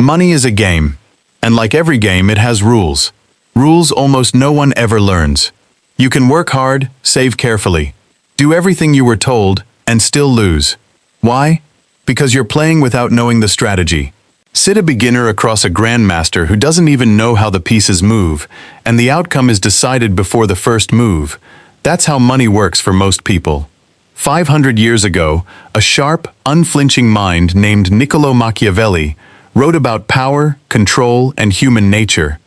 Money is a game, and like every game, it has rules. Rules almost no one ever learns. You can work hard, save carefully, do everything you were told, and still lose. Why? Because you're playing without knowing the strategy. Sit a beginner across a grandmaster who doesn't even know how the pieces move, and the outcome is decided before the first move. That's how money works for most people. 500 years ago, a sharp, unflinching mind named Niccolo Machiavelli wrote about power, control, and human nature.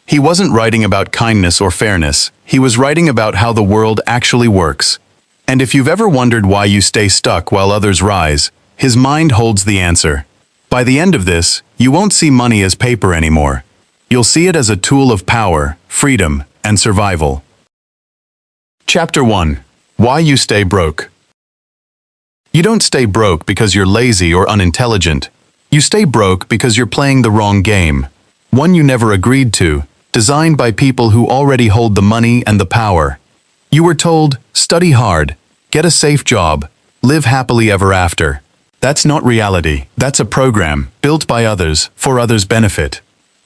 He wasn't writing about kindness or fairness. He was writing about how the world actually works. And if you've ever wondered why you stay stuck while others rise, his mind holds the answer. By the end of this, you won't see money as paper anymore. You'll see it as a tool of power, freedom, and survival. Chapter 1. Why you stay broke. You don't stay broke because you're lazy or unintelligent. You stay broke because you're playing the wrong game. One you never agreed to, designed by people who already hold the money and the power. You were told, study hard, get a safe job, live happily ever after. That's not reality. That's a program, built by others, for others' benefit.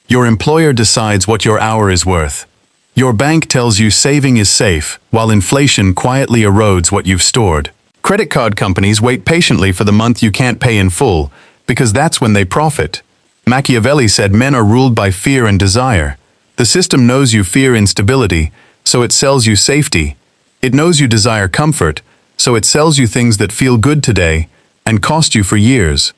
Your employer decides what your hour is worth. Your bank tells you saving is safe, while inflation quietly erodes what you've stored. Credit card companies wait patiently for the month you can't pay in full, because that's when they profit. Machiavelli said men are ruled by fear and desire. The system knows you fear instability, so it sells you safety. It knows you desire comfort, so it sells you things that feel good today and cost you for years.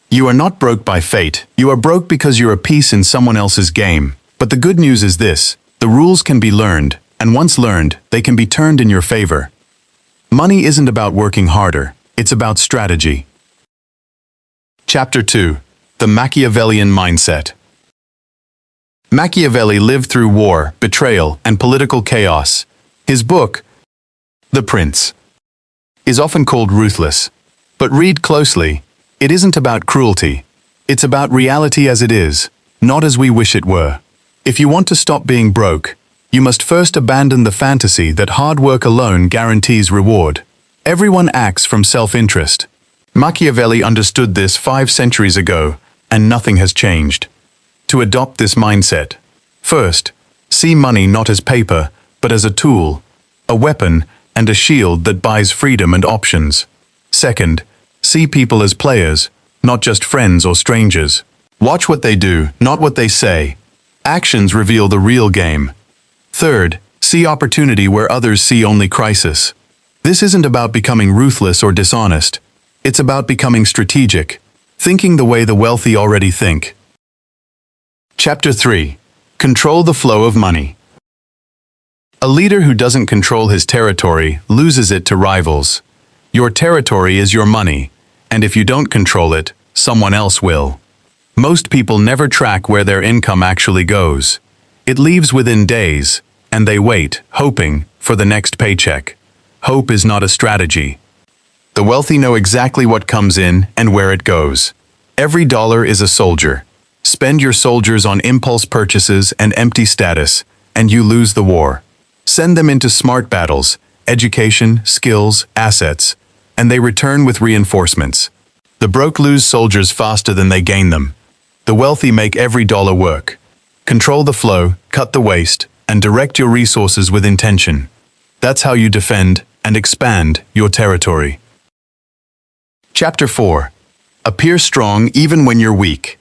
You are not broke by fate. You are broke because you're a piece in someone else's game. But the good news is this: the rules can be learned, and once learned, they can be turned in your favor. Money isn't about working harder. It's about strategy. Chapter 2. The Machiavellian Mindset. Machiavelli lived through war, betrayal, and political chaos. His book, The Prince, is often called ruthless. But read closely. It isn't about cruelty. It's about reality as it is, not as we wish it were. If you want to stop being broke, you must first abandon the fantasy that hard work alone guarantees reward. Everyone acts from self-interest. Machiavelli understood this 5 centuries ago, and nothing has changed. To adopt this mindset, first, see money not as paper, but as a tool, a weapon, and a shield that buys freedom and options. Second, see people as players, not just friends or strangers. Watch what they do, not what they say. Actions reveal the real game. Third, see opportunity where others see only crisis. This isn't about becoming ruthless or dishonest. It's about becoming strategic, thinking the way the wealthy already think. Chapter 3. Control the flow of money. A leader who doesn't control his territory loses it to rivals. Your territory is your money, and if you don't control it, someone else will. Most people never track where their income actually goes. It leaves within days, and they wait, hoping, for the next paycheck. Hope is not a strategy. The wealthy know exactly what comes in and where it goes. Every dollar is a soldier. Spend your soldiers on impulse purchases and empty status, and you lose the war. Send them into smart battles, education, skills, assets, and they return with reinforcements. The broke lose soldiers faster than they gain them. The wealthy make every dollar work. Control the flow, cut the waste, and direct your resources with intention. That's how you defend and expand your territory. Chapter 4. Appear strong even when you're weak.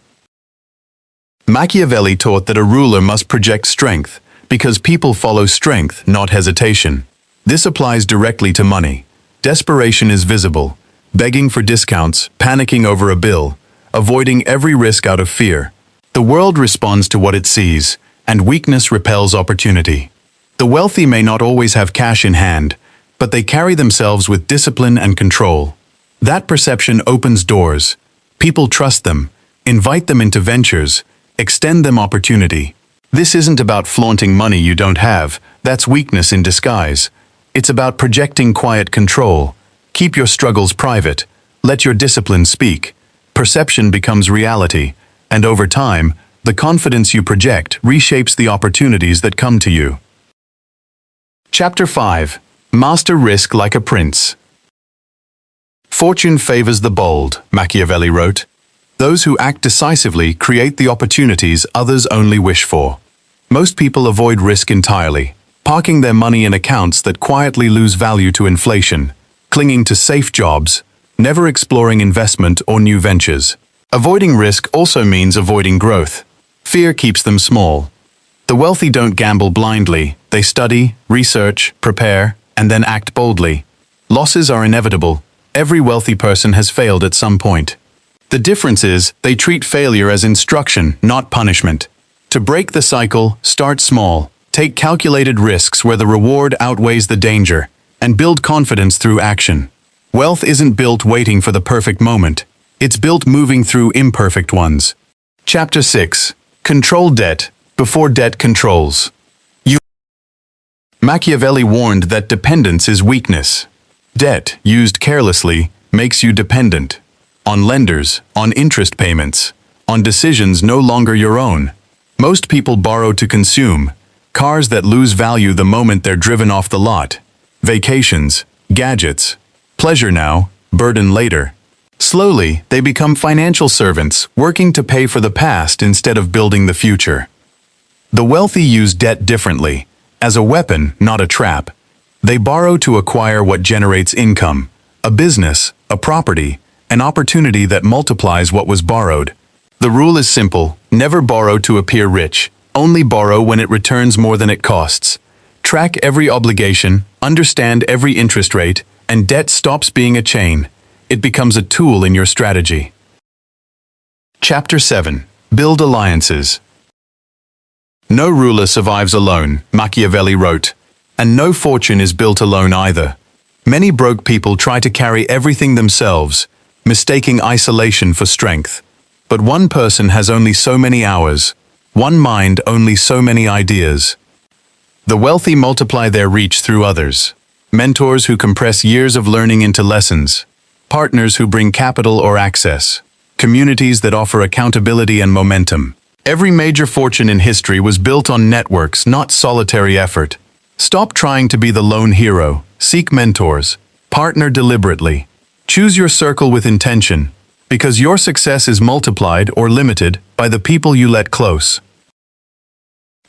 Machiavelli taught that a ruler must project strength, because people follow strength, not hesitation. This applies directly to money. Desperation is visible, begging for discounts, panicking over a bill, avoiding every risk out of fear. The world responds to what it sees, and weakness repels opportunity. The wealthy may not always have cash in hand, but they carry themselves with discipline and control. That perception opens doors. People trust them, invite them into ventures, extend them opportunity. This isn't about flaunting money you don't have. That's weakness in disguise. It's about projecting quiet control. Keep your struggles private. Let your discipline speak. Perception becomes reality, and over time, the confidence you project reshapes the opportunities that come to you. Chapter 5. Master risk like a prince. Fortune favors the bold, Machiavelli wrote. Those who act decisively create the opportunities others only wish for. Most people avoid risk entirely, parking their money in accounts that quietly lose value to inflation, clinging to safe jobs, never exploring investment or new ventures. Avoiding risk also means avoiding growth. Fear keeps them small. The wealthy don't gamble blindly. They study, research, prepare, and then act boldly. Losses are inevitable. Every wealthy person has failed at some point. The difference is they treat failure as instruction, not punishment. To break the cycle, start small. Take calculated risks where the reward outweighs the danger, and build confidence through action. Wealth isn't built waiting for the perfect moment. It's built moving through imperfect ones. Chapter 6. Control debt before debt controls. Machiavelli warned that dependence is weakness. Debt, used carelessly, makes you dependent. On lenders, on interest payments, on decisions no longer your own. Most people borrow to consume. Cars that lose value the moment they're driven off the lot. Vacations, gadgets. Pleasure now, burden later. Slowly, they become financial servants, working to pay for the past instead of building the future. The wealthy use debt differently, as a weapon, not a trap. They borrow to acquire what generates income, a business, a property, an opportunity that multiplies what was borrowed. The rule is simple: never borrow to appear rich, only borrow when it returns more than it costs. Track every obligation, understand every interest rate, and debt stops being a chain. It becomes a tool in your strategy. Chapter 7. Build alliances. No ruler survives alone, Machiavelli wrote, and no fortune is built alone either. Many broke people try to carry everything themselves, mistaking isolation for strength. But one person has only so many hours, one mind only so many ideas. The wealthy multiply their reach through others. Mentors who compress years of learning into lessons. Partners who bring capital or access. Communities that offer accountability and momentum. Every major fortune in history was built on networks, not solitary effort. Stop trying to be the lone hero. Seek mentors. Partner deliberately. Choose your circle with intention, because your success is multiplied or limited by the people you let close.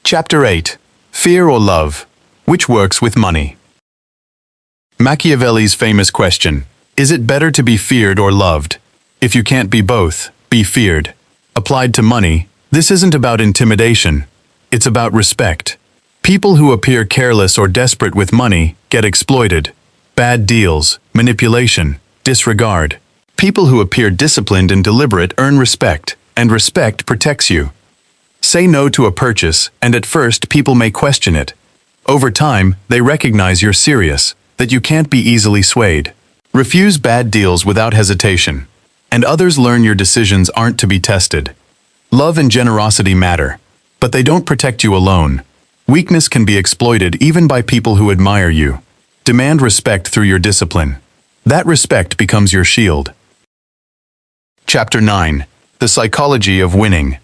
Chapter 8. Fear or love? Which works with money? Machiavelli's famous question, is it better to be feared or loved? If you can't be both, be feared. Applied to money, this isn't about intimidation. It's about respect. People who appear careless or desperate with money get exploited. Bad deals, manipulation, disregard. People who appear disciplined and deliberate earn respect, and respect protects you. Say no to a purchase, and at first people may question it. Over time, they recognize you're serious, that you can't be easily swayed. Refuse bad deals without hesitation, and others learn your decisions aren't to be tested. Love and generosity matter, but they don't protect you alone. Weakness can be exploited even by people who admire you. Demand respect through your discipline. That respect becomes your shield. Chapter 9. The Psychology of Winning.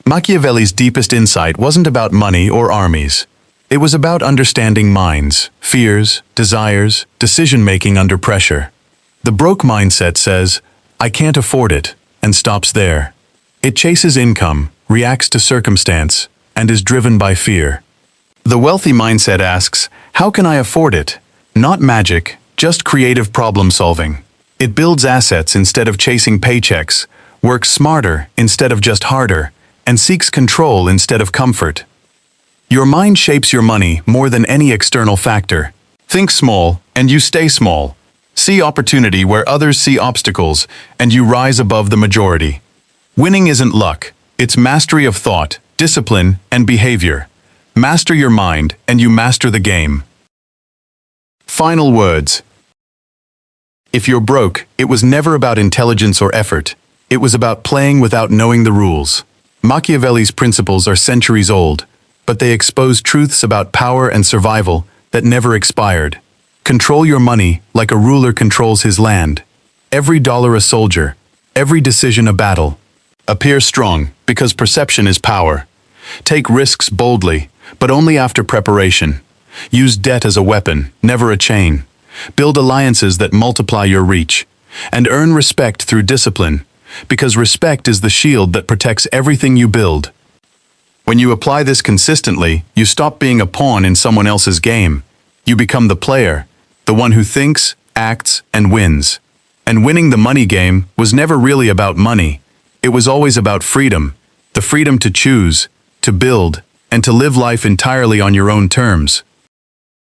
Machiavelli's deepest insight wasn't about money or armies. It was about understanding minds, fears, desires, decision-making under pressure. The broke mindset says, "I can't afford it," and stops there. It chases income, reacts to circumstance, and is driven by fear. The wealthy mindset asks, "How can I afford it?" Not magic, just creative problem-solving. It builds assets instead of chasing paychecks, works smarter instead of just harder, and seeks control instead of comfort. Your mind shapes your money more than any external factor. Think small, and you stay small. See opportunity where others see obstacles, and you rise above the majority. Winning isn't luck, it's mastery of thought, discipline, and behavior. Master your mind, and you master the game. Final words. If you're broke, it was never about intelligence or effort. It was about playing without knowing the rules. Machiavelli's principles are centuries old, but they expose truths about power and survival that never expired. Control your money like a ruler controls his land. Every dollar a soldier, every decision a battle. Appear strong, because perception is power. Take risks boldly, but only after preparation. Use debt as a weapon, never a chain. Build alliances that multiply your reach. And earn respect through discipline, because respect is the shield that protects everything you build. When you apply this consistently, you stop being a pawn in someone else's game. You become the player, the one who thinks, acts, and wins. And winning the money game was never really about money. It was always about freedom, the freedom to choose, to build, and to live life entirely on your own terms.